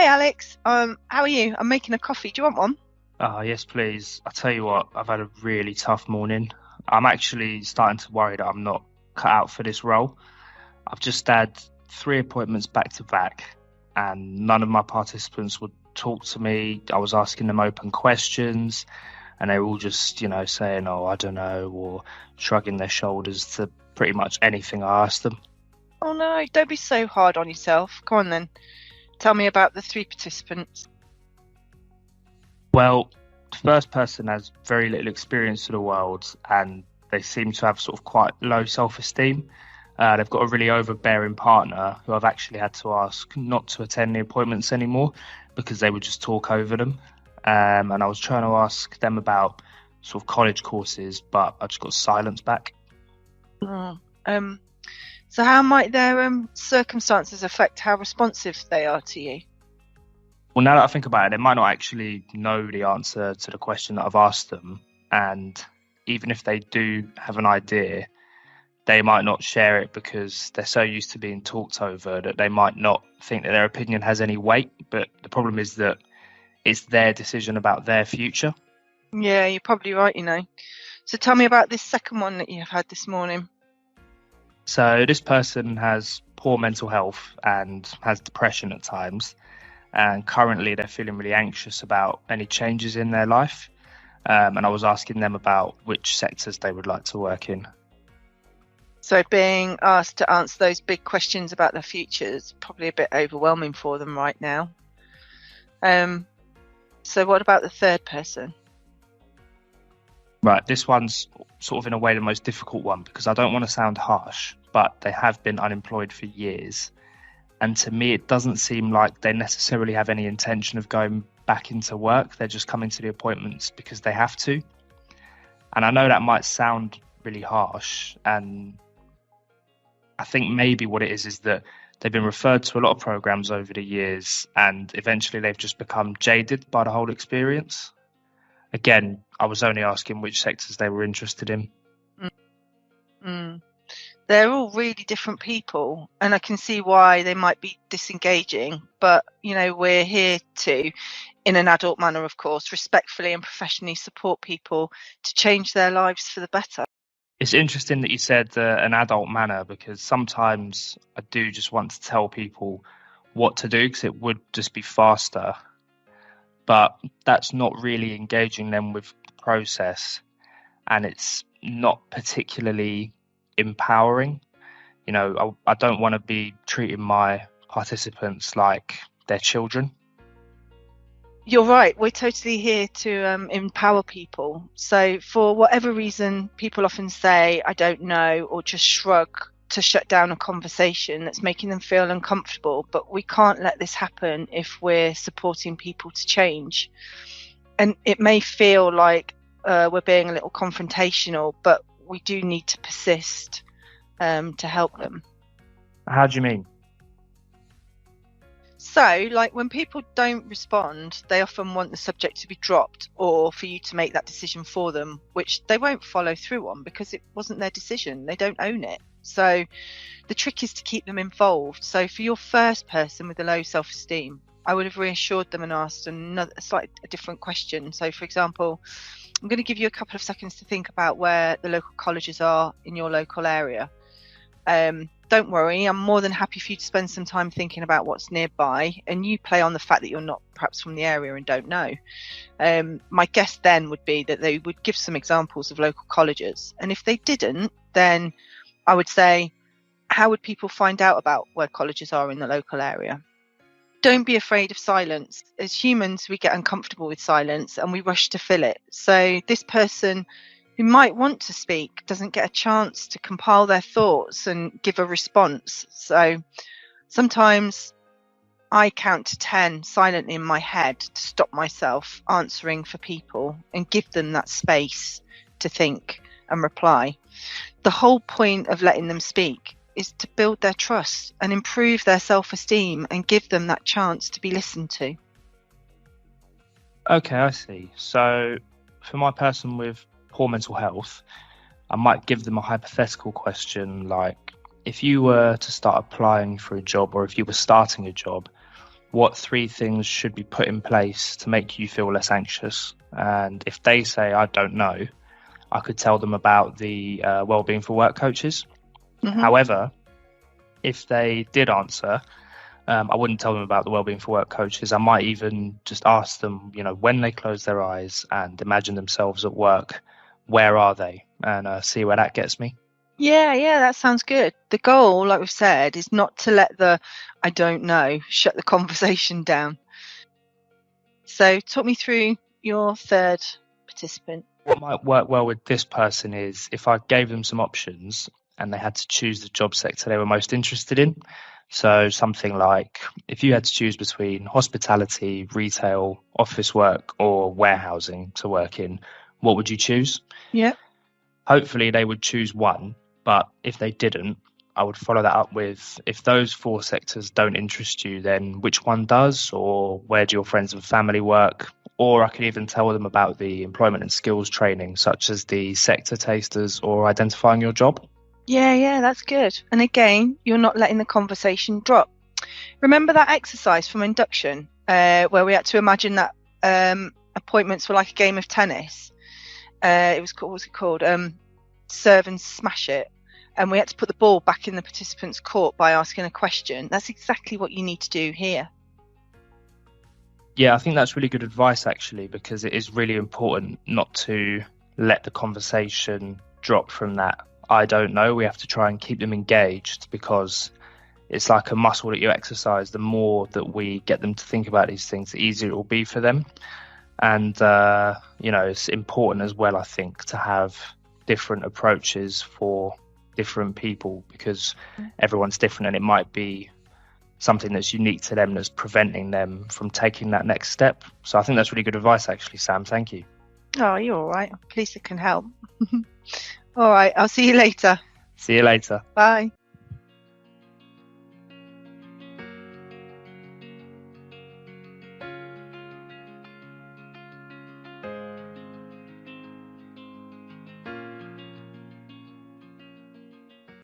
Hi Alex. How are you? I'm making a coffee. Do you want one? Yes, please. I tell you what, I've had a really tough morning. I'm actually starting to worry that I'm not cut out for this role. I've just had three appointments back to back, and none of my participants would talk to me. I was asking them open questions, and they were all just, saying, "Oh, I don't know," or shrugging their shoulders to pretty much anything I asked them. Oh no, don't be so hard on yourself. Come on then. Tell me about the three participants. Well, the first person has very little experience of the world, and they seem to have sort of quite low self-esteem. They've got a really overbearing partner who I've actually had to ask not to attend the appointments anymore because they would just talk over them. And I was trying to ask them about sort of college courses, but I just got silence back. Oh, so how might their circumstances affect how responsive they are to you? Well, now that I think about it, they might not actually know the answer to the question that I've asked them. And even if they do have an idea, they might not share it because they're so used to being talked over that they might not think that their opinion has any weight. But the problem is that it's their decision about their future. Yeah, you're probably right. So tell me about this second one that you've had this morning. So this person has poor mental health and has depression at times. And currently they're feeling really anxious about any changes in their life. And I was asking them about which sectors they would like to work in. So being asked to answer those big questions about their future is probably a bit overwhelming for them right now. So what about the third person? Right, this one's sort of in a way the most difficult one because I don't want to sound harsh, but they have been unemployed for years. And to me, it doesn't seem like they necessarily have any intention of going back into work. They're just coming to the appointments because they have to. And I know that might sound really harsh. And I think maybe what it is that they've been referred to a lot of programs over the years, and eventually they've just become jaded by the whole experience. Again, I was only asking which sectors they were interested in. Mm. They're all really different people, and I can see why they might be disengaging. But, we're here to, in an adult manner, of course, respectfully and professionally support people to change their lives for the better. It's interesting that you said an adult manner because sometimes I do just want to tell people what to do because it would just be faster. But that's not really engaging them with the process, and it's not particularly empowering. I don't want to be treating my participants like they're children. You're right. We're totally here to empower people. So for whatever reason, people often say, I don't know, or just shrug to shut down a conversation that's making them feel uncomfortable. But we can't let this happen if we're supporting people to change. And it may feel like we're being a little confrontational, but we do need to persist to help them. How do you mean? So, like when people don't respond, they often want the subject to be dropped or for you to make that decision for them, which they won't follow through on because it wasn't their decision. They don't own it. So the trick is to keep them involved. So for your first person with a low self-esteem, I would have reassured them and asked a different question. So for example, I'm going to give you a couple of seconds to think about where the local colleges are in your local area. Don't worry, I'm more than happy for you to spend some time thinking about what's nearby, and you play on the fact that you're not perhaps from the area and don't know. My guess then would be that they would give some examples of local colleges, and if they didn't, then I would say, how would people find out about where colleges are in the local area? Don't be afraid of silence. As humans, we get uncomfortable with silence and we rush to fill it. So this person who might want to speak doesn't get a chance to compile their thoughts and give a response. So sometimes I count to 10 silently in my head to stop myself answering for people and give them that space to think and reply. The whole point of letting them speak is to build their trust and improve their self-esteem and give them that chance to be listened to. Okay, I see. So for my person with poor mental health, I might give them a hypothetical question like, if you were to start applying for a job or if you were starting a job, what 3 things should be put in place to make you feel less anxious. And if they say, I don't know, I could tell them about the wellbeing for work coaches. Mhm. However, if they did answer, I wouldn't tell them about the wellbeing for work coaches. I might even just ask them, when they close their eyes and imagine themselves at work, where are they? And see where that gets me. Yeah, that sounds good. The goal, like we've said, is not to let the I don't know shut the conversation down. So talk me through your third participant. What might work well with this person is if I gave them some options and they had to choose the job sector they were most interested in. So something like, if you had to choose between hospitality, retail, office work, or warehousing to work in, what would you choose? Yeah. Hopefully they would choose one, but if they didn't, I would follow that up with, if those 4 sectors don't interest you, then which one does, or where do your friends and family work? Or I could even tell them about the employment and skills training, such as the sector tasters or identifying your job. Yeah, that's good. And again, you're not letting the conversation drop. Remember that exercise from induction where we had to imagine that appointments were like a game of tennis? It was called, what was it called? Serve and smash it. And we had to put the ball back in the participant's court by asking a question. That's exactly what you need to do here. Yeah, I think that's really good advice, actually, because it is really important not to let the conversation drop from that I don't know. We have to try and keep them engaged, because it's like a muscle that you exercise. The more that we get them to think about these things, the easier it will be for them. And, it's important as well, I think, to have different approaches for different people, because everyone's different, and it might be something that's unique to them that's preventing them from taking that next step. So I think that's really good advice, actually, Sam. Thank you. Oh, you're all right. I'm pleased it can help. All right. I'll see you later. See you later. Bye.